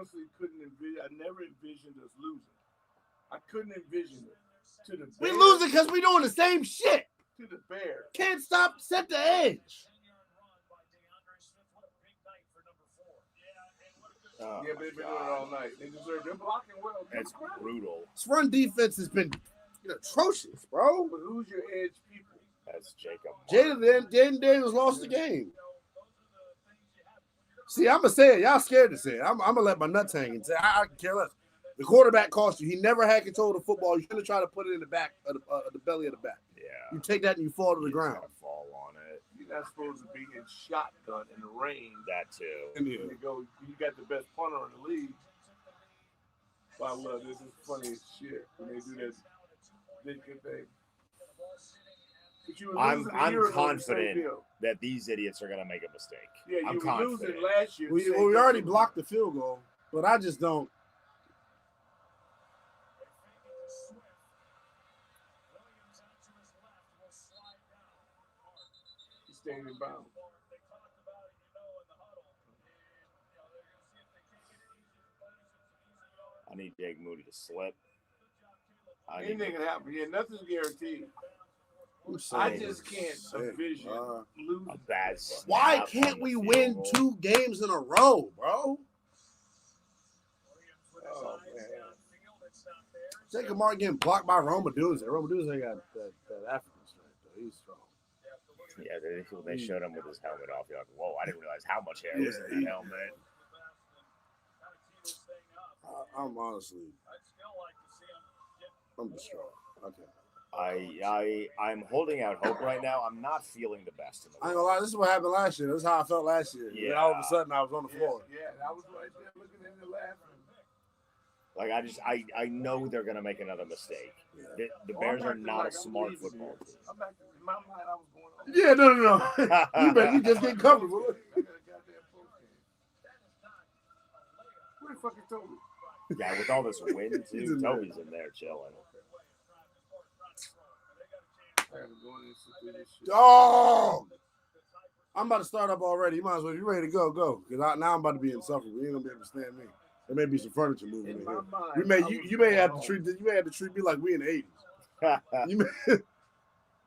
honestly couldn't envision. I never envisioned us losing. I couldn't envision it. To the Bears, we losing because we doing the same shit. To the Bears. Can't stop, set the edge. Yeah, but they've been doing it all night. They deserve. They're blocking well. It's brutal. This run defense has been atrocious, bro. But who's your edge people? That's Jacob. Jaden Daniels lost the game. See, I'm going to say it. Y'all scared to say it. I'm going to let my nuts hang and say, I can care less. The quarterback cost you. He never had control of the football. You shouldn't try to put it in the back of the belly of the back. Yeah. You take that and you fall to the ground. Fall on it. You're not supposed to be in shotgun in the rain. That too. You got the best punter in the league. But I love this. Is funny as shit when they do this thing. I'm confident that these idiots are going to make a mistake. Yeah, I'm were confident. losing last year. We already blocked the field goal, but I just don't. He's staying in bounds. I need Jake Moody to slip. Anything can happen. Yeah, nothing's guaranteed. I just can't envision losing. A bad Why can't we win 2 games in a row, bro? Oh, man. Jacob Martin getting blocked by Roma Dunze. Roma Dunze got that African strength, though. He's strong. Yeah, they showed him with his helmet off. You're like, whoa, I didn't realize how much hair was in that helmet. I'm honestly, I'm distraught. Okay. I'm holding out hope right now. I'm not feeling the best in the I ain't gonna lie, this is what happened last year. This is how I felt last year. Yeah. And all of a sudden I was on the floor. Yeah, I was right there looking at the laughing. Like I know they're gonna make another mistake. Yeah. The Bears are not a smart football team. I'm back to, in my mind, I was going on. Yeah, no. You just get comfortable. Where the fuck is Toby? Yeah, with all this wind too, Toby's in there chilling. Dog! I'm about to start up already. You might as well. You ready to go? Go. Because now I'm about to be insufferable. You ain't gonna be able to stand me. There may be some furniture moving in here. You may have to treat me like we in the 80s.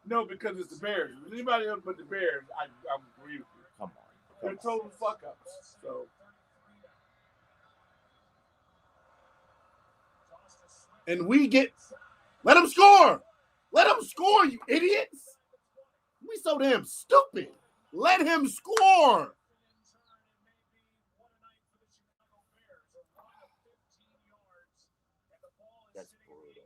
No, because it's the Bears. If anybody else but the Bears, I agree with you. Come on. They're total fuck ups. So. And we let them score. Let him score, you idiots. We so damn stupid. Let him score. That's brutal.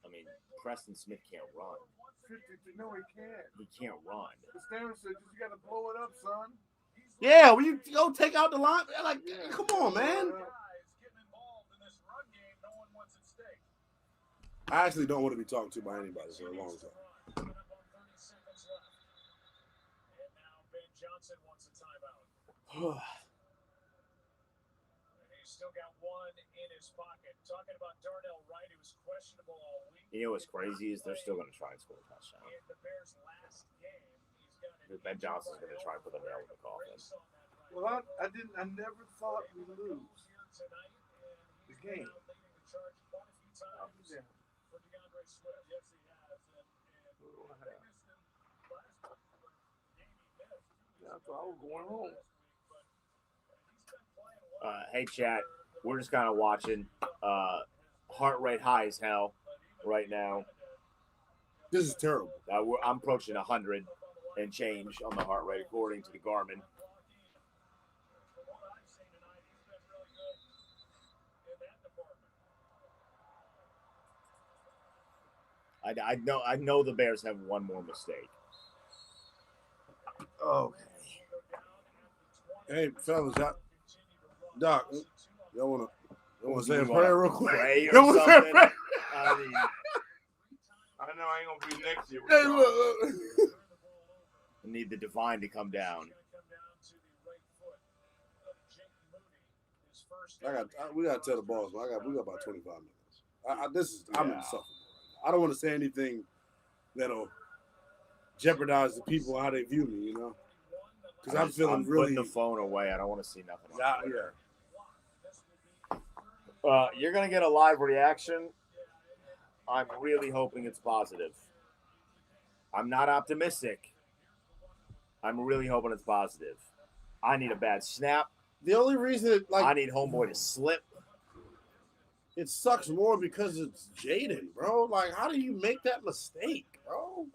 I mean, Preston Smith can't run. No, he can't. He can't run. The Stanley said, you got to blow it up, son. Yeah, when you go take out the line, like, come on, man. I actually don't want to be talked to by anybody for a long time. Still got one in his pocket. Talking about Darnell Wright, who was questionable all week. You know what's crazy is they're still going to try and score a touchdown. In the Bears' last game, Ben Johnson's going to try and put the nail in the coffin. Well, I never thought we'd lose the game. I thought I was going home. Hey, chat. We're just kind of watching. Heart rate high as hell right now. This is terrible. I'm approaching 100 and change on the heart rate according to the Garmin. I know the Bears have one more mistake. Okay. Hey, fellas, Doc, y'all want to say a prayer real quick? Pray or something? I mean, I know I ain't gonna be next year. Hey, look. I need the divine to come down. We got to tell the boss. We got about 25 minutes. I'm insufferable. I don't want to say anything that'll jeopardize the people how they view me. You know, Because I'm feeling I'm really. putting the phone away. I don't want to see nothing. Yeah. You're going to get a live reaction. I'm really hoping it's positive. I'm not optimistic. I'm really hoping it's positive. I need a bad snap. The only reason, I need homeboy to slip. It sucks more because it's Jaden, bro. Like, how do you make that mistake, bro?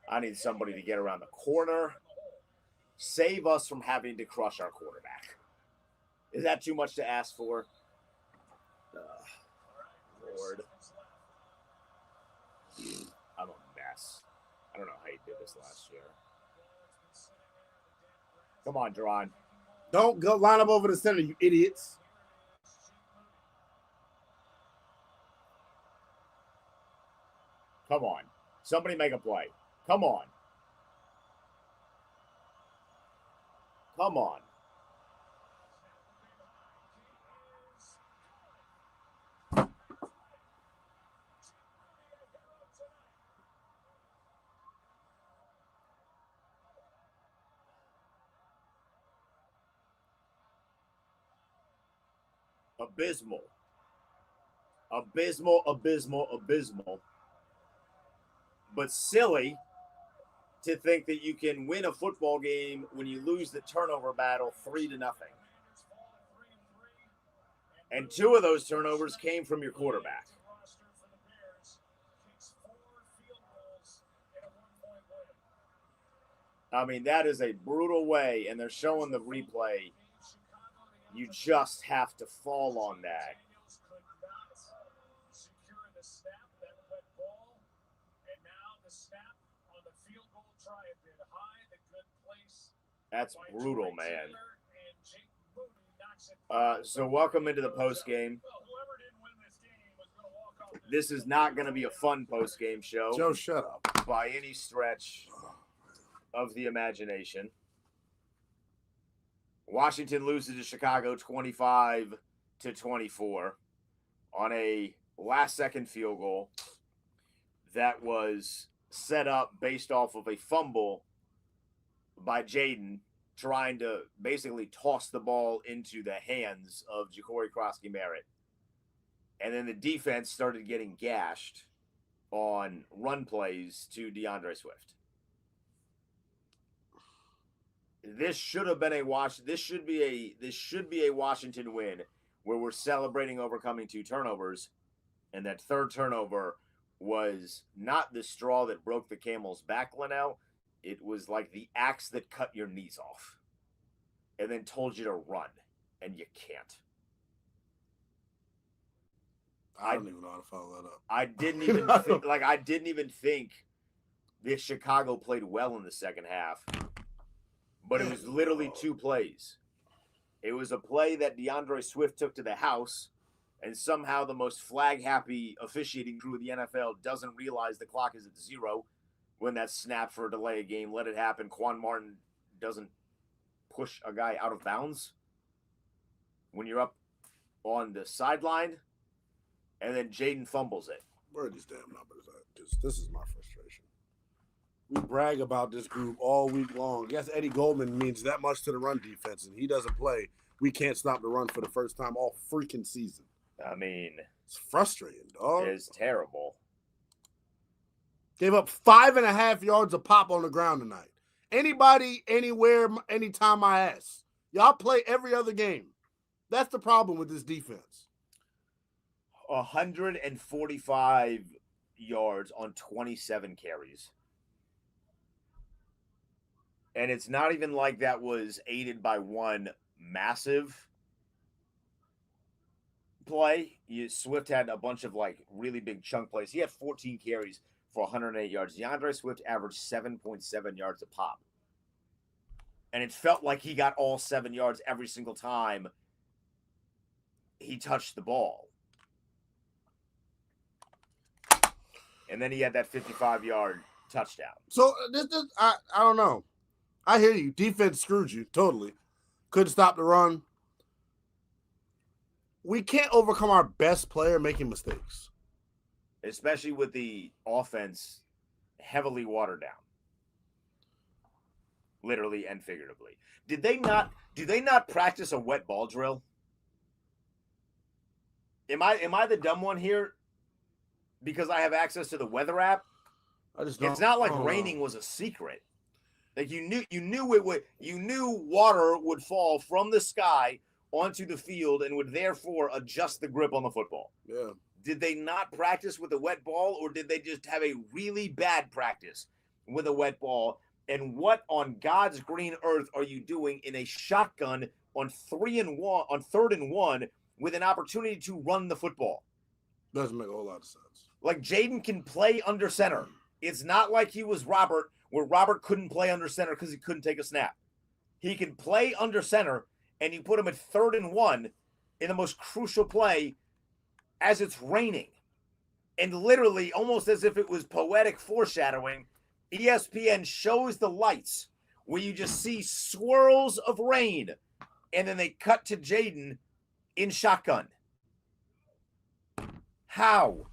I need somebody to get around the corner. Save us from having to crush our quarterback. Is that too much to ask for? Lord. I'm a mess. I don't know how you did this last year. Come on, Deron. Don't go line up over the center, you idiots. Come on. Somebody make a play. Come on. Come on. Abysmal. Abysmal, abysmal, abysmal. But silly to think that you can win a football game when you lose the turnover battle 3-0. And 2 of those turnovers came from your quarterback. I mean, that is a brutal way, and they're showing the replay. You just have to fall on that. That's brutal, man. So welcome into the post game. This is not going to be a fun post game show. Joe, shut up. By any stretch of the imagination. Washington loses to Chicago 25-24 on a last-second field goal that was set up based off of a fumble by Jaden trying to basically toss the ball into the hands of Ja'Cory Krosky-Merritt. And then the defense started getting gashed on run plays to DeAndre Swift. This should have been this should be a Washington win where we're celebrating overcoming 2 turnovers, and that third turnover was not the straw that broke the camel's back, Lynnell. It was like the axe that cut your knees off and then told you to run, and you can't. I don't even know how to follow that up. I didn't even think that Chicago played well in the second half. But it was literally 2 plays. It was a play that DeAndre Swift took to the house, and somehow the most flag-happy officiating crew of the NFL doesn't realize the clock is at 0 when that's snapped for a delay of game. Let it happen. Quan Martin doesn't push a guy out of bounds when you're up on the sideline, and then Jaden fumbles it. Where are these damn numbers at? This is my frustration. We brag about this group all week long. Yes, Eddie Goldman means that much to the run defense, and he doesn't play. We can't stop the run for the first time all freaking season. I mean, it's frustrating, dog. It's terrible. Gave up 5.5 yards a pop on the ground tonight. Anybody, anywhere, anytime I ask. Y'all play every other game. That's the problem with this defense. 145 yards on 27 carries. And it's not even like that was aided by one massive play. Swift had a bunch of really big chunk plays. He had 14 carries for 108 yards. DeAndre Swift averaged 7.7 yards a pop. And it felt like he got all 7 yards every single time he touched the ball. And then he had that 55-yard touchdown. So I don't know. I hear you. Defense screwed you totally. Couldn't stop the run. We can't overcome our best player making mistakes. Especially with the offense heavily watered down. literally and figuratively. Do they not practice a wet ball drill? Am I the dumb one here? Because I have access to the weather app. I just don't. It's not like raining was a secret. Like you knew water would fall from the sky onto the field and would therefore adjust the grip on the football. Yeah. Did they not practice with a wet ball, or did they just have a really bad practice with a wet ball? And what on God's green earth are you doing in a shotgun on 3rd and 1 with an opportunity to run the football? Doesn't make a whole lot of sense. Like Jaden can play under center. It's not like he was Robert, where Robert couldn't play under center because he couldn't take a snap. He can play under center, and you put him at 3rd and 1 in the most crucial play as it's raining. And literally, almost as if it was poetic foreshadowing, ESPN shows the lights where you just see swirls of rain, and then they cut to Jaden in shotgun. How?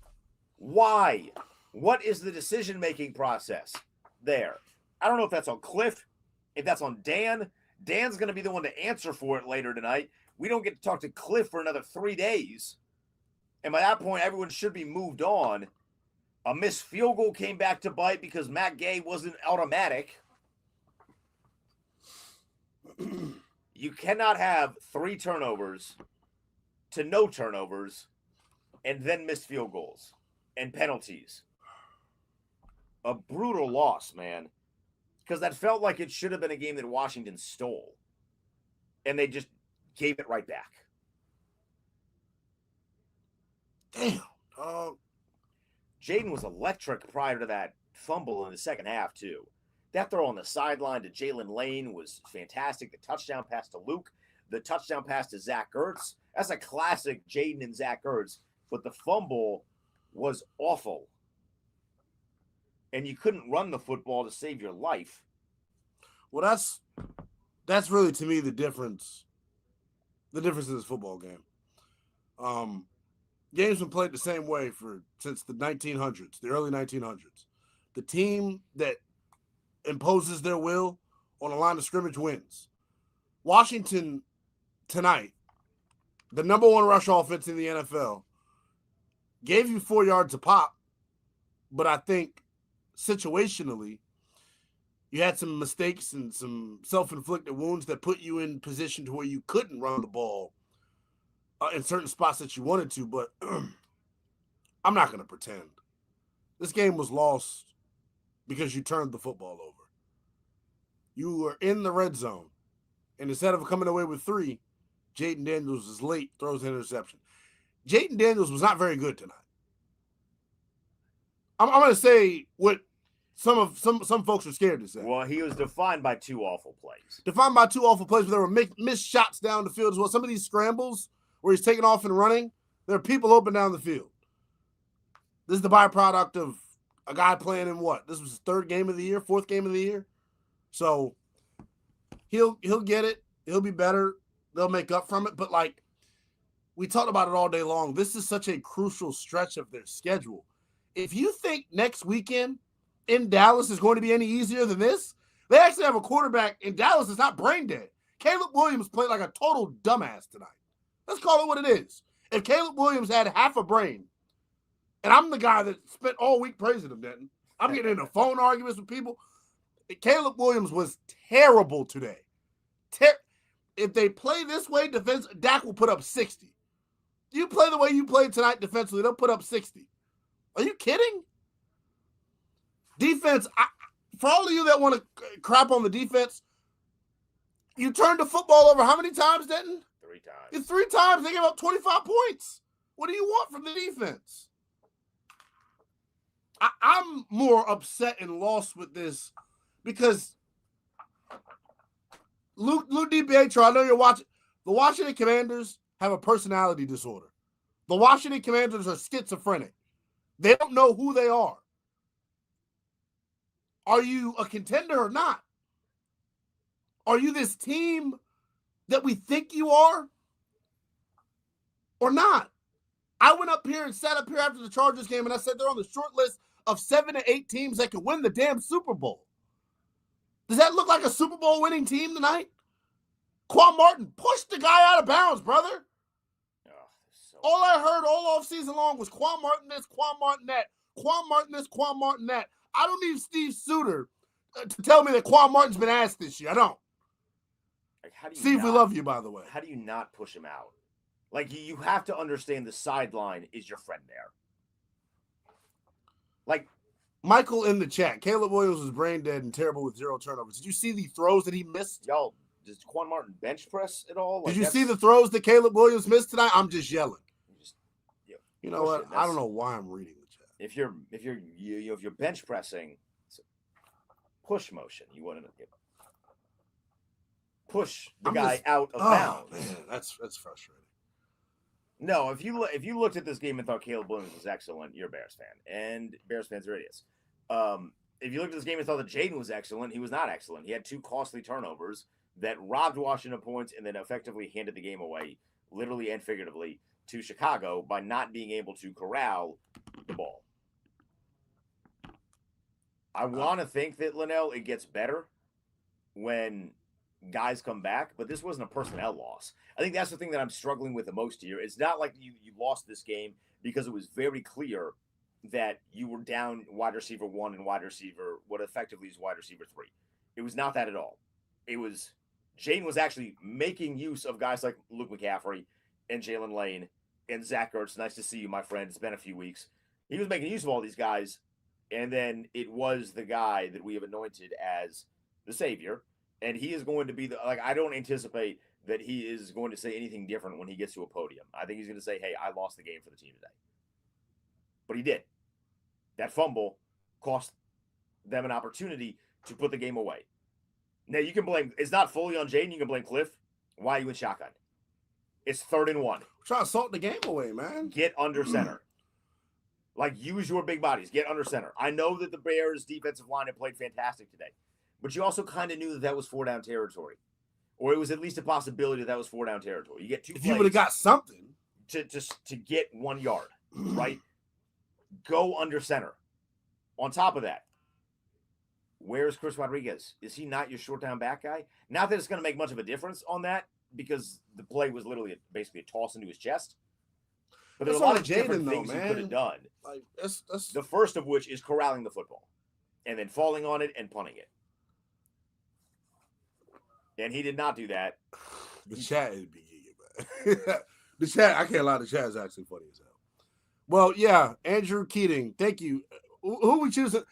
Why? What is the decision-making process there? I don't know if that's on Cliff, if that's on Dan. Dan's going to be the one to answer for it later tonight. We don't get to talk to Cliff for another 3 days. And by that point, everyone should be moved on. A missed field goal came back to bite because Matt Gay wasn't automatic. You cannot have 3 turnovers to no turnovers and then missed field goals and penalties. A brutal loss, man. Because that felt like it should have been a game that Washington stole. And they just gave it right back. Damn. Jaden was electric prior to that fumble in the second half, too. That throw on the sideline to Jalen Lane was fantastic. The touchdown pass to Luke. The touchdown pass to Zach Ertz. That's a classic Jaden and Zach Ertz. But the fumble was awful. And you couldn't run the football to save your life. Well, that's really, to me, the difference. The difference in this football game. Games been played the same way since the 1900s, the early 1900s. The team that imposes their will on a line of scrimmage wins. Washington tonight, the number 1 rush offense in the NFL, gave you 4 yards a pop, but I think situationally, you had some mistakes and some self-inflicted wounds that put you in position to where you couldn't run the ball in certain spots that you wanted to, but I'm not going to pretend. This game was lost because you turned the football over. You were in the red zone, and instead of coming away with 3, Jaden Daniels is late, throws an interception. Jaden Daniels was not very good tonight. I'm going to say what some folks are scared to say. Well, he was defined by 2 awful plays. Defined by 2 awful plays, but there were missed shots down the field as well. Some of these scrambles where he's taking off and running, there are people open down the field. This is the byproduct of a guy playing in what? This was his 3rd game of the year, 4th game of the year. So he'll get it. He'll be better. They'll make up from it. But like we talked about it all day long, this is such a crucial stretch of their schedule. If you think next weekend in Dallas is going to be any easier than this, they actually have a quarterback in Dallas that's not brain dead. Caleb Williams played like a total dumbass tonight. Let's call it what it is. If Caleb Williams had half a brain, and I'm the guy that spent all week praising him, Denton. I'm getting into phone arguments with people. Caleb Williams was terrible today. If they play this way, Dak will put up 60. You play the way you played tonight defensively, they'll put up 60. Are you kidding? Defense, for all of you that want to crap on the defense, you turned the football over how many times, Denton? 3 times. 3 times. They gave up 25 points. What do you want from the defense? I'm more upset and lost with this because Luke DiPietro, I know you're watching. The Washington Commanders have a personality disorder. The Washington Commanders are schizophrenic. They don't know who they are. Are you a contender or not? Are you this team that we think you are or not? I went up here and sat up here after the Chargers game, and I said they're on the short list of 7 to 8 teams that could win the damn Super Bowl. Does that look like a Super Bowl winning team tonight? Quan Martin pushed the guy out of bounds, brother. All I heard all offseason long was Quan Martin this, Quan Martin that, Quan Martin this, Quan Martin that. I don't need Steve Suter to tell me that Quan Martin's been asked this year. I don't. Like, how do you Steve, we love you, by the way. How do you not push him out? Like, you have to understand the sideline is your friend there. Like, Michael in the chat, Caleb Williams was brain dead and terrible with 0 turnovers. Did you see the throws that he missed? Y'all, does Quan Martin bench press at all? Like, did you see the throws that Caleb Williams missed tonight? I'm just yelling. You know what? I don't know why I'm reading the chat. If you're bench pressing, it's a push motion. You want to push the guy out of bounds. Man, that's frustrating. No, if you looked at this game and thought Caleb Williams was excellent, you're a Bears fan, and Bears fans are idiots. If you looked at this game and thought that Jaden was excellent, he was not excellent. He had 2 costly turnovers that robbed Washington points and then effectively handed the game away, literally and figuratively, to Chicago by not being able to corral the ball. I want to think that, Lynnell, it gets better when guys come back, but this wasn't a personnel loss. I think that's the thing that I'm struggling with the most here. It's not like you lost this game because it was very clear that you were down wide receiver 1 and wide receiver, what effectively is wide receiver 3. It was not that at all. It was Jaden was actually making use of guys like Luke McCaffrey and Jalen Lane and Zach Ertz. Nice to see you, my friend. It's been a few weeks. He was making use of all these guys, and then it was the guy that we have anointed as the savior, and he is going to be I don't anticipate that he is going to say anything different when he gets to a podium. I think he's going to say, hey, I lost the game for the team today. But he did. That fumble cost them an opportunity to put the game away. Now, you can blame, it's not fully on Jaden. You can blame Cliff. Why are you in shotgun? It's 3rd and 1. Try to salt the game away, man. Get under center. Like, use your big bodies. Get under center. I know that the Bears' defensive line had played fantastic today, but you also kind of knew that was 4-down territory. Or it was at least a possibility that was 4-down territory. You get 2 plays. If you would have got something. To get 1 yard, right? Go under center. On top of that, where's Chris Rodriguez? Is he not your short down back guy? Not that it's going to make much of a difference on that, because the play was literally basically a toss into his chest. But there's a lot of different things he could have done. Like, that's the first of which is corralling the football and then falling on it and punting it. And he did not do that. The chat is big, man. The chat, I can't lie, the chat is actually funny as hell. Well, yeah, Andrew Keating, thank you. Who we choose? The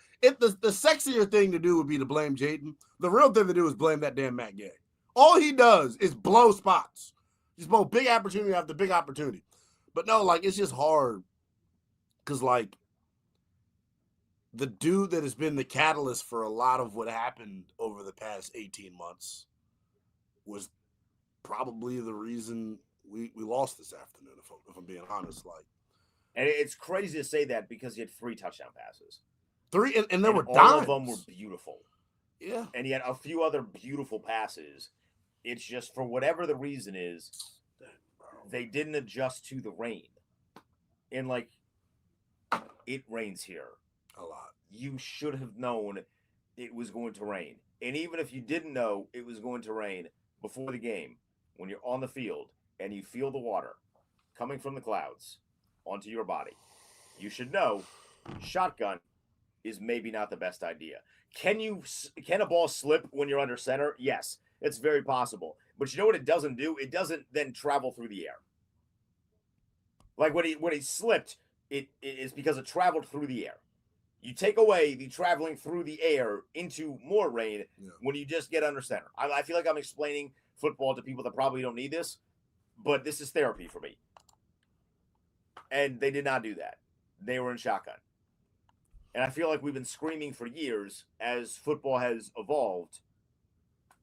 sexier thing to do would be to blame Jaden. The real thing to do is blame that damn Matt Gay. All he does is blow spots. Just blow big opportunity after big opportunity. But no, like, it's just hard. Because, like, the dude that has been the catalyst for a lot of what happened over the past 18 months was probably the reason we lost this afternoon, if I'm being honest. Like, and it's crazy to say that because he had 3 touchdown passes. 3, and there were all dimes. of them were beautiful. Yeah. And he had a few other beautiful passes. It's just, for whatever the reason is, they didn't adjust to the rain. And, like, it rains here a lot. You should have known it was going to rain. And even if you didn't know it was going to rain before the game, when you're on the field and you feel the water coming from the clouds onto your body, you should know shotgun is maybe not the best idea. Can a ball slip when you're under center? Yes, it's very possible. But you know what it doesn't do? It doesn't then travel through the air. Like when he slipped, it is because it traveled through the air. You take away the traveling through the air into more rain when you just get under center. I feel like I'm explaining football to people that probably don't need this, but this is therapy for me. And they did not do that. They were in shotgun. And I feel like we've been screaming for years as football has evolved.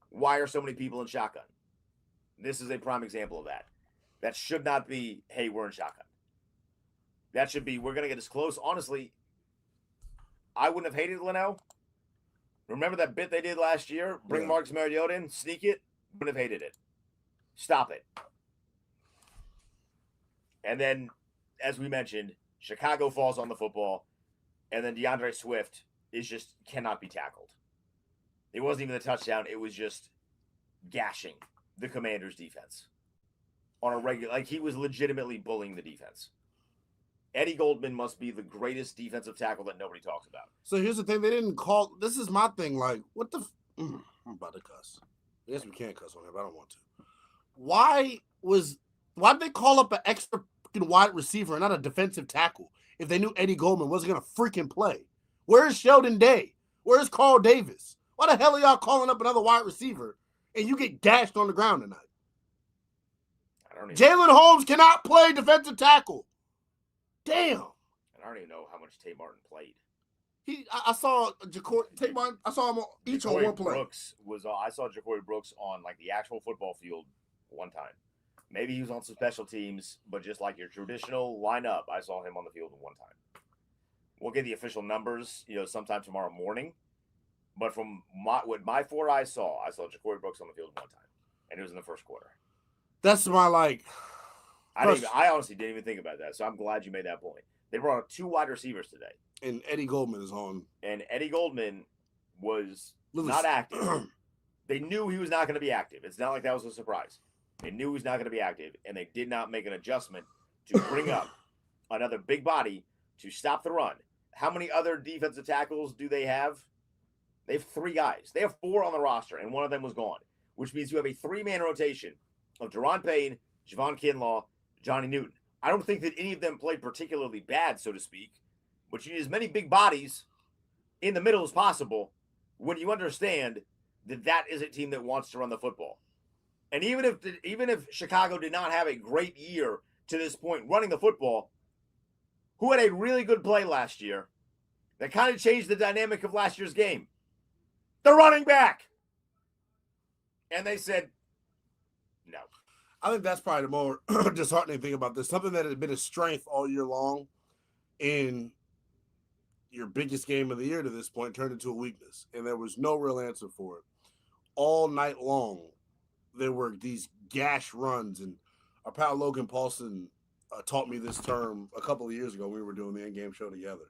Why are so many people in shotgun? This is a prime example of that. That should not be, hey, we're in shotgun. That should be, we're going to get as close. Honestly, I wouldn't have hated Lynnell. Remember that bit they did last year? Bring Marcus Mariota in, sneak it? Wouldn't have hated it. Stop it. And then, as we mentioned, Chicago falls on the football, and then DeAndre Swift is just cannot be tackled. It wasn't even a touchdown. It was just gashing the Commanders' defense on a regular. Like, he was legitimately bullying the defense. Eddie Goldman must be the greatest defensive tackle that nobody talks about. So here's the thing. They didn't call. This is my thing. Like, what the? I'm about to cuss. I guess we can't cuss on here, but I don't want to. Why'd they call up an extra freaking wide receiver and not a defensive tackle if they knew Eddie Goldman wasn't going to freaking play? Where's Sheldon Day? Where's Carl Davis? Why the hell are y'all calling up another wide receiver and you get gashed on the ground tonight? Jalen Holmes cannot play defensive tackle. Damn. I don't even know how much Tay Martin played. I saw Tay Martin. I saw him each on one play. I saw Jacory Brooks on like the actual football field one time. Maybe he was on some special teams, but just like your traditional lineup, I saw him on the field one time. We'll get the official numbers, sometime tomorrow morning. But from what my four eyes saw, I saw Jacory Brooks on the field one time, and it was in the first quarter. That's my I honestly didn't even think about that, so I'm glad you made that point. They brought up 2 wide receivers today. And Eddie Goldman is on. And Eddie Goldman was not active. They knew he was not going to be active. It's not like that was a surprise. They knew he was not going to be active, and they did not make an adjustment to bring up another big body to stop the run. How many other defensive tackles do they have? They have 3 guys. They have 4 on the roster, and one of them was gone, which means you have a 3-man rotation of Deron Payne, Javon Kinlaw, Johnny Newton. I don't think that any of them played particularly bad, so to speak, but you need as many big bodies in the middle as possible when you understand that that is a team that wants to run the football. And even if Chicago did not have a great year to this point running the football, who had a really good play last year that kind of changed the dynamic of last year's game? The running back. And they said, no. I think that's probably the more disheartening thing about this. Something that had been a strength all year long in your biggest game of the year to this point turned into a weakness. And there was no real answer for it. All night long, there were these gash runs. And our pal Logan Paulson taught me this term a couple of years ago when we were doing the in-game show together.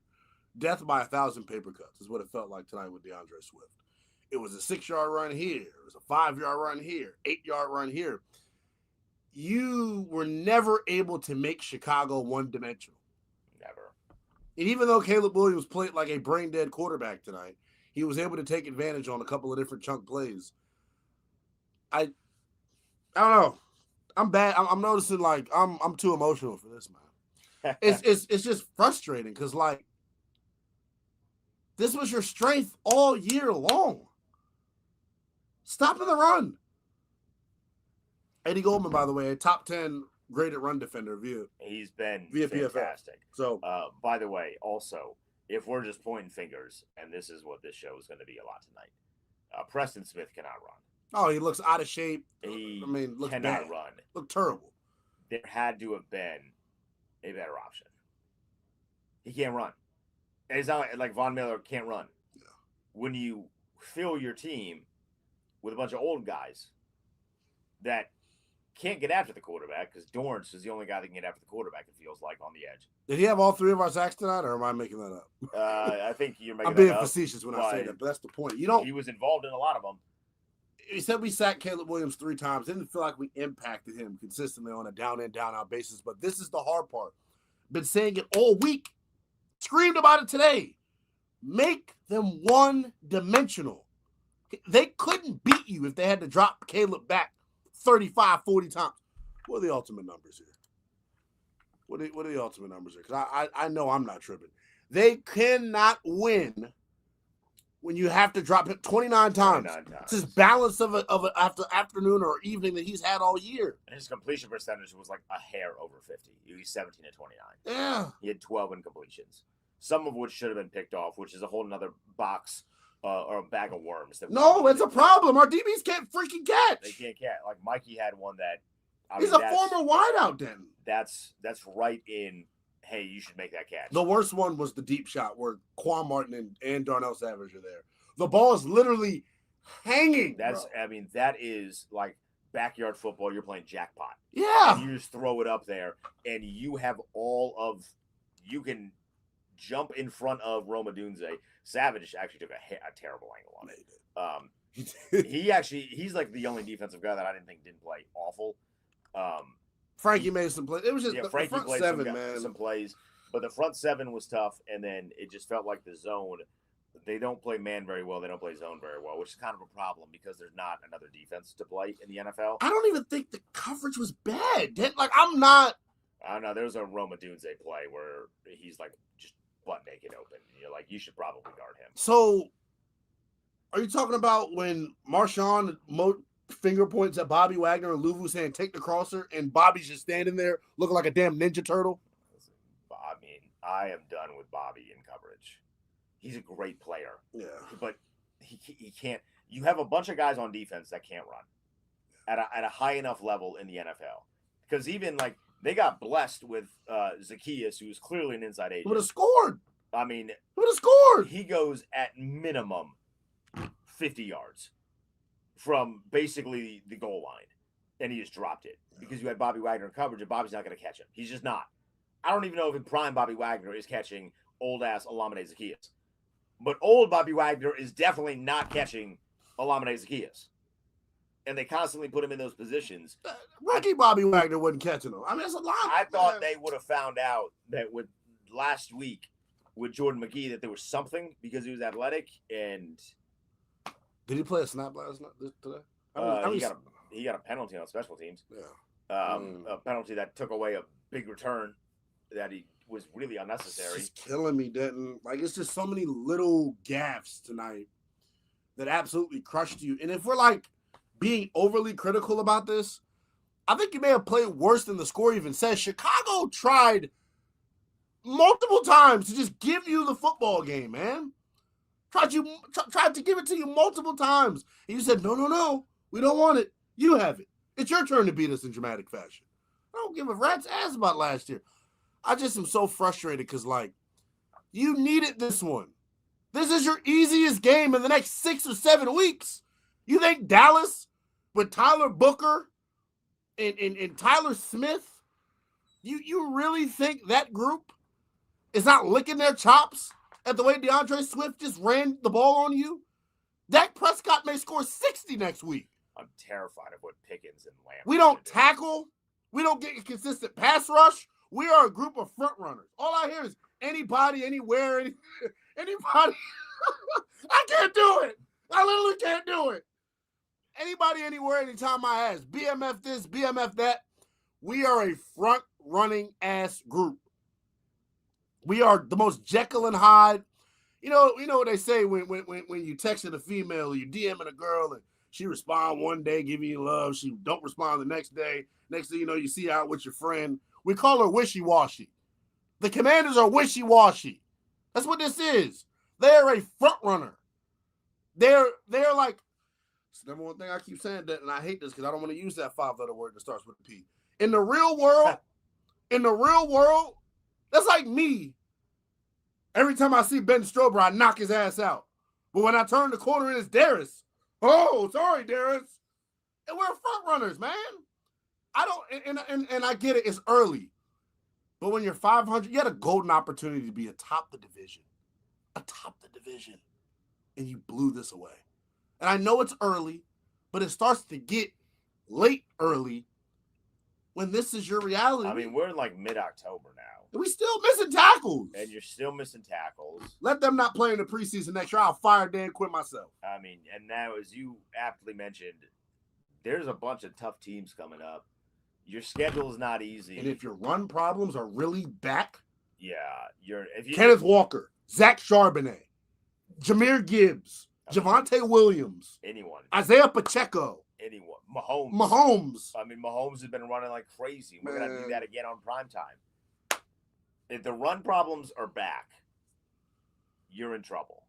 Death by 1,000 paper cuts is what it felt like tonight with DeAndre Swift. It was a 6-yard run here. It was a 5-yard run here, 8-yard run here. You were never able to make Chicago one-dimensional. Never. And even though Caleb Williams played like a brain-dead quarterback tonight, he was able to take advantage on a couple of different chunk plays. I don't know. I'm bad. I'm noticing like I'm too emotional for this, man. It's just frustrating because like this was your strength all year long. Stop in the run. Eddie Goldman, by the way, a top 10 graded run defender via. He's been via fantastic. PFF. So, by the way, also, if we're just pointing fingers, and this is what this show is going to be a lot tonight, Preston Smith cannot run. Oh, he looks out of shape. Looks cannot bad. Run. Look terrible. There had to have been a better option. He can't run. And it's not like Von Miller can't run. Yeah. When you fill your team with a bunch of old guys that can't get after the quarterback, because Dorrance is the only guy that can get after the quarterback, it feels like, on the edge. Did he have all 3 of our sacks tonight, or am I making that up? I think you're making I'm that being up, facetious when I say that, but that's the point. He was involved in a lot of them. He said we sacked Caleb Williams 3 times. Didn't feel like we impacted him consistently on a down-in, down-out basis, but this is the hard part. Been saying it all week. Screamed about it today. Make them one-dimensional. They couldn't beat you if they had to drop Caleb back 35, 40 times. What are the ultimate numbers here? What are the ultimate numbers here? Because I know I'm not tripping. They cannot win when you have to drop it 29 times. It's his balance of a afternoon or evening that he's had all year. And his completion percentage was like a hair over 50. He's 17 to 29. Yeah. He had 12 incompletions, some of which should have been picked off, which is a whole nother box or a bag of worms. No, it's a problem. Our DBs can't freaking catch. They can't catch. Like Mikey had one that. He's a former wideout, Denton. That's right in. Hey, you should make that catch. The worst one was the deep shot where Quan Martin and Darnell Savage are there. The ball is literally hanging. That is like backyard football. You're playing jackpot. Yeah. And you just throw it up there, and you have you can jump in front of Rome Odunze. Savage actually took a terrible angle on it. He's like the only defensive guy that I didn't play awful. Frankie made some plays. It was just the Frankie front played seven, man. some plays, but the front seven was tough, and then it just felt like the zone. They don't play man very well. They don't play zone very well, which is kind of a problem because there's not another defense to play in the NFL. I don't even think the coverage was bad. Like, I'm not. I don't know. There's a Rome Odunze play where he's like just butt naked open. And you're like, you should probably guard him. So, are you talking about when Marshawn finger points at Bobby Wagner and Luvu saying, take the crosser, and Bobby's just standing there looking like a damn Ninja Turtle? I mean, I am done with Bobby in coverage. He's a great player. Yeah. But he can't. You have a bunch of guys on defense that can't run at a high enough level in the NFL. Because even like they got blessed with Zacchaeus, who was clearly an inside agent. Would have scored. I mean, would have scored. He goes at minimum 50 yards from basically the goal line, and he just dropped it because you had Bobby Wagner in coverage, and Bobby's not going to catch him. He's just not. I don't even know if in prime Bobby Wagner is catching old-ass Olamide Zacchaeus. But old Bobby Wagner is definitely not catching Olamide Zacchaeus. And they constantly put him in those positions. Rookie Bobby Wagner wasn't catching him. I mean, that's a lot. I thought they would have found out that with last week with Jordan McGee that there was something because he was athletic. And did he play a snap last night today? He got a penalty on special teams. Yeah. A penalty that took away a big return that he was really unnecessary. It's just killing me, Denton. Like, it's just so many little gaffes tonight that absolutely crushed you. And if we're like being overly critical about this, I think you may have played worse than the score even says. Chicago tried multiple times to just give you the football game, man. Tried to give it to you multiple times. And you said, no, we don't want it. You have it. It's your turn to beat us in dramatic fashion. I don't give a rat's ass about last year. I just am so frustrated because, like, you needed this one. This is your easiest game in the next 6 or 7 weeks. You think Dallas with Tyler Booker and Tyler Smith, you really think that group is not licking their chops at the way DeAndre Swift just ran the ball on you? Dak Prescott may score 60 next week. I'm terrified of what Pickens and Lamb. We don't tackle. We don't get a consistent pass rush. We are a group of front runners. All I hear is anybody, anywhere, anybody. I can't do it. I literally can't do it. Anybody, anywhere, anytime I ask. BMF this, BMF that. We are a front running ass group. We are the most Jekyll and Hyde. You know what they say when you texting a female or you DMing a girl and she respond one day, giving you love. She don't respond the next day. Next thing you know, you see her out with your friend. We call her wishy-washy. The Commanders are wishy-washy. That's what this is. They're a front runner. They're like, it's the number one thing I keep saying, that, and I hate this because I don't want to use that 5-letter word that starts with a P. In the real world, that's like me. Every time I see Ben Strober, I knock his ass out. But when I turn the corner and it's Darius, oh, sorry, Darius. And we're front runners, man. I don't, and I get it, it's early. But when you're 500, you had a golden opportunity to be atop the division. And you blew this away. And I know it's early, but it starts to get late early when this is your reality. I mean, we're in like mid-October now. We still missing tackles. And you're still missing tackles. Let them not play in the preseason next year. I'll fire Dan Quinn myself. I mean, and now, as you aptly mentioned, there's a bunch of tough teams coming up. Your schedule is not easy. And if your run problems are really back, Kenneth Walker, Zach Charbonnet, Jahmyr Gibbs, Javonte Williams, anyone, Isaiah Pacheco, anyone, Mahomes. I mean, Mahomes has been running like crazy. We're going to do that again on primetime. If the run problems are back, you're in trouble.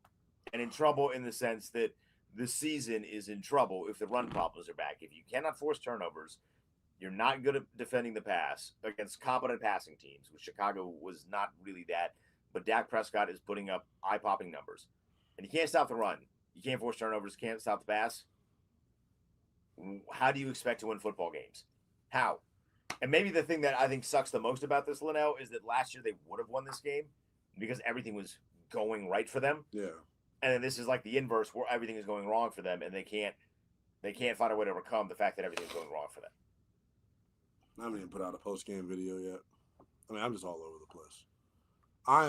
And in trouble in the sense that the season is in trouble if the run problems are back. If you cannot force turnovers, you're not good at defending the pass against competent passing teams, which Chicago was not really that. But Dak Prescott is putting up eye-popping numbers. And you can't stop the run. You can't force turnovers. Can't stop the pass. How do you expect to win football games? How? And maybe the thing that I think sucks the most about this, Lynnell, is that last year they would have won this game because everything was going right for them. Yeah. And then this is like the inverse where everything is going wrong for them and they can't find a way to overcome the fact that everything's going wrong for them. I haven't even put out a post-game video yet. I mean, I'm just all over the place. I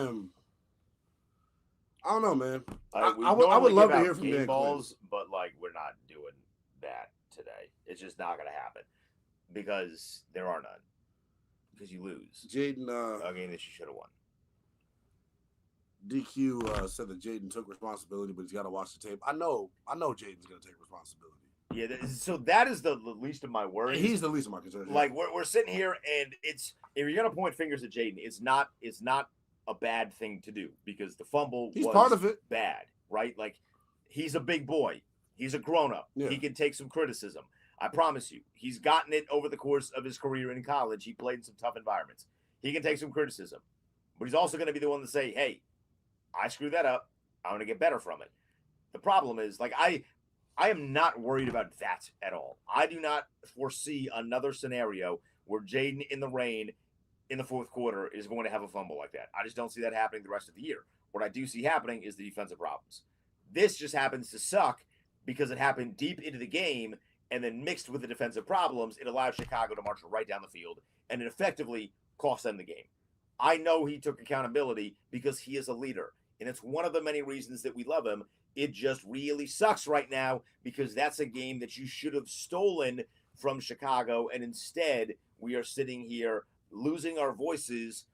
don't know, man. I would love to hear from Dan balls, but like we're not doing that today. It's just not going to happen because there are none. Because you lose. Jaden, a game that you should have won. DQ said that Jaden took responsibility, but he's got to watch the tape. I know Jaden's going to take responsibility. Yeah, so that is the least of my worries. He's the least of my concerns. Like we're sitting here, and it's if you're gonna point fingers at Jaden, it's not a bad thing to do because the fumble he's was part of it. Bad, right? Like he's a big boy, he's a grown up. Yeah. He can take some criticism. I promise you, he's gotten it over the course of his career in college. He played in some tough environments. He can take some criticism, but he's also going to be the one to say, "Hey, I screwed that up. I'm going to get better from it." The problem is, like I am not worried about that at all. I do not foresee another scenario where Jaden in the rain in the fourth quarter is going to have a fumble like that. I just don't see that happening the rest of the year. What I do see happening is the defensive problems. This just happens to suck because it happened deep into the game, and then mixed with the defensive problems, it allowed Chicago to march right down the field, and it effectively cost them the game. I know he took accountability because he is a leader, and it's one of the many reasons that we love him. It just really sucks right now because that's a game that you should have stolen from Chicago, and instead we are sitting here losing our voices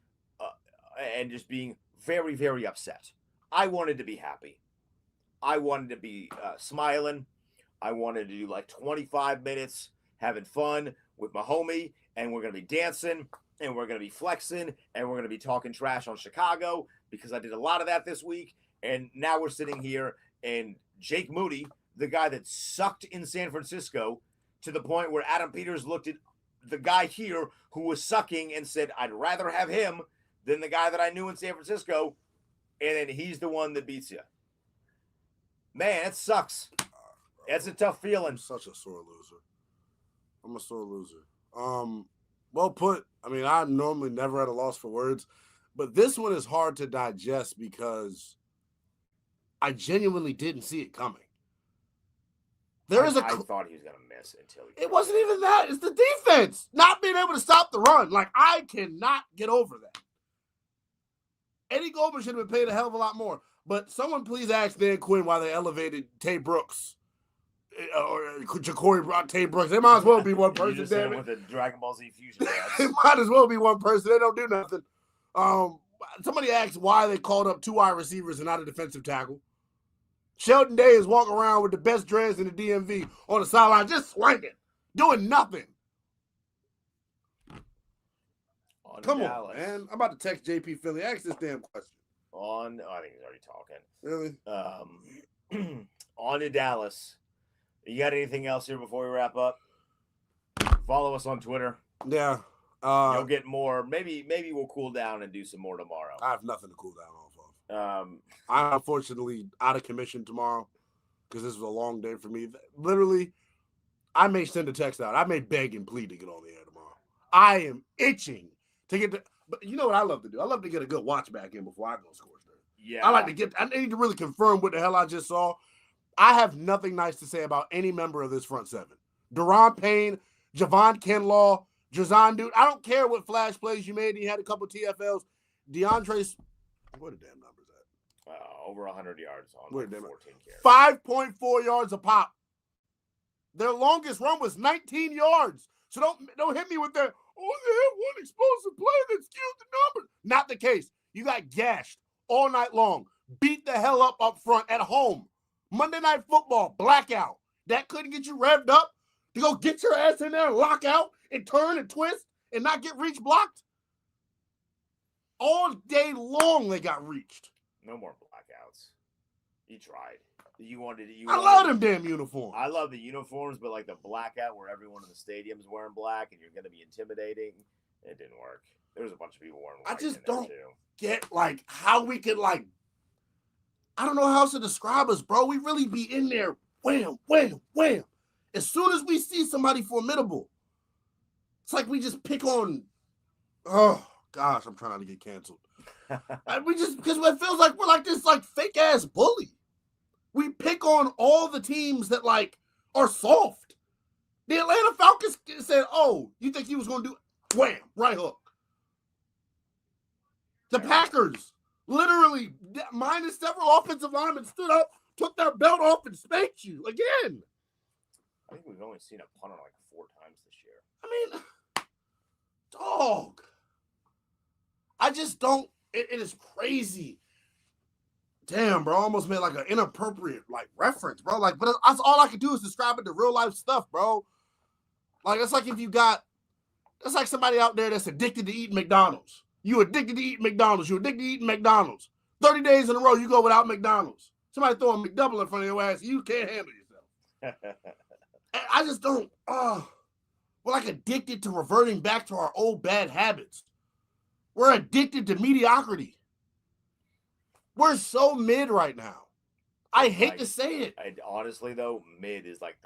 and just being very, very upset. I wanted to be happy. I wanted to be smiling. I wanted to do like 25 minutes having fun with my homie, and we're going to be dancing, and we're going to be flexing, and we're going to be talking trash on Chicago because I did a lot of that this week, and now we're sitting here. And Jake Moody, the guy that sucked in San Francisco to the point where Adam Peters looked at the guy here who was sucking and said, I'd rather have him than the guy that I knew in San Francisco. And then he's the one that beats you. Man, it sucks. That's a tough feeling. I'm such a sore loser. I'm a sore loser. Well put. I mean, I'm normally never at a loss for words, but this one is hard to digest because I genuinely didn't see it coming. I thought he was going to miss until it wasn't even that. It's the defense not being able to stop the run. Like, I cannot get over that. Eddie Goldman should have been paid a hell of a lot more. But someone please ask Dan Quinn why they elevated Tay Brooks or Ja'Cory brought Tay Brooks. They might as well be one person. You just said with the Dragon Ball Z fusion. It might as well be one person. They don't do nothing. Somebody asked why they called up 2 wide receivers and not a defensive tackle. Sheldon Day is walking around with the best dreads in the DMV on the sideline, just swinging, doing nothing. Come on, man. I'm about to text JP Philly. Ask this damn question. I think he's already talking. Really? On to Dallas. You got anything else here before we wrap up? Follow us on Twitter. Yeah. You'll get more. Maybe we'll cool down and do some more tomorrow. I have nothing to cool down off of. I'm unfortunately out of commission tomorrow because this was a long day for me. Literally, I may send a text out. I may beg and plead to get on the air tomorrow. I am itching to get to, but you know what I love to do? I love to get a good watch back in before I go score. Yeah. I need to really confirm what the hell I just saw. I have nothing nice to say about any member of this front seven. Deron Payne, Javon Kinlaw, Jazan Dude. I don't care what flash plays you made. He had a couple TFLs. DeAndre's, what the damn numbers at? Over 100 yards on 14 carries. 5.4 yards a pop. Their longest run was 19 yards. So don't hit me with that, they have one explosive play that skewed the numbers. Not the case. You got gashed all night long. Beat the hell up front at home. Monday Night Football, blackout. That couldn't get you revved up to go get your ass in there and lock out and turn and twist and not get reach blocked? All day long they got reached. No more blackouts. You tried. I love them damn uniforms. I love the uniforms, but like the blackout where everyone in the stadium's wearing black and you're going to be intimidating, it didn't work. There was a bunch of people wearing white. I just don't get like how we could like. I don't know how else to describe us, bro. We really be in there, wham, wham, wham. As soon as we see somebody formidable, it's like we just pick on. Oh gosh, I'm trying not to get canceled. We just because it feels like we're like this like fake ass bully. We pick on all the teams that like are soft. The Atlanta Falcons said, "Oh, you think he was going to do wham right hook?" The Packers literally minus several offensive linemen stood up, took their belt off, and spanked you again. I think we've only seen a punter like 4 times this year. I mean, dog. I just don't. It is crazy. Damn, bro. I almost made like an inappropriate like reference, bro. Like, but that's all I can do is describe it to real life stuff, bro. Like, it's like if you got, it's like somebody out there that's addicted to eating McDonald's. You addicted to eating McDonald's. You addicted to eating McDonald's. 30 days in a row, you go without McDonald's. Somebody throw a McDouble in front of your ass, you can't handle yourself. I just don't. We're like addicted to reverting back to our old bad habits. We're addicted to mediocrity. We're so mid right now. I hate to say it. Honestly, though, mid is like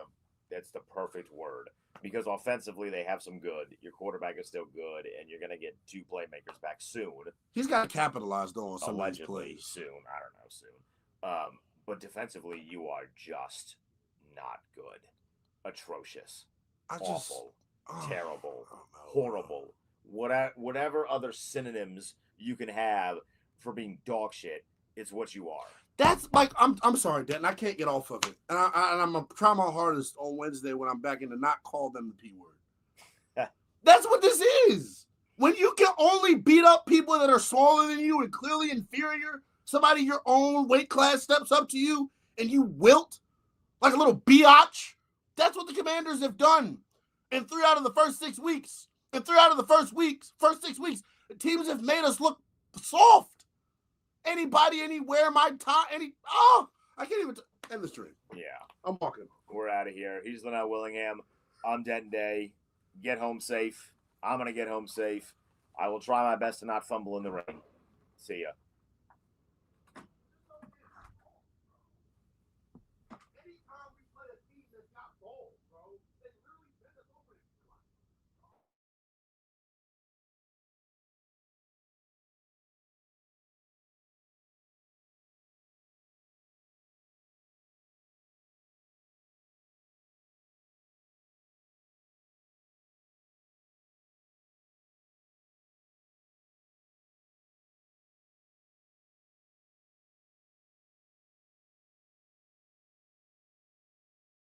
that's the perfect word. Because offensively, they have some good. Your quarterback is still good, and you're going to get 2 playmakers back soon. He's got to capitalize, though, on some of these plays. Soon. I don't know, soon. But defensively, you are just not good. Atrocious. Awful. Terrible. Horrible. Whatever other synonyms you can have for being dog shit, it's what you are. That's like I'm sorry, Denton. I can't get off of it, and I'm gonna try my hardest on Wednesday when I'm back in to not call them the P word. That's what this is. When you can only beat up people that are smaller than you and clearly inferior, somebody your own weight class steps up to you and you wilt like a little biatch. That's what the Commanders have done in 3 out of the first 6 weeks. In 3 out of the first 6 weeks, the teams have made us look soft. Anybody, anywhere, my time, I can't even end the stream. Yeah. I'm walking. We're out of here. He's Lynnell Willingham. I'm Denton Day. Get home safe. I'm going to get home safe. I will try my best to not fumble in the rain. See ya.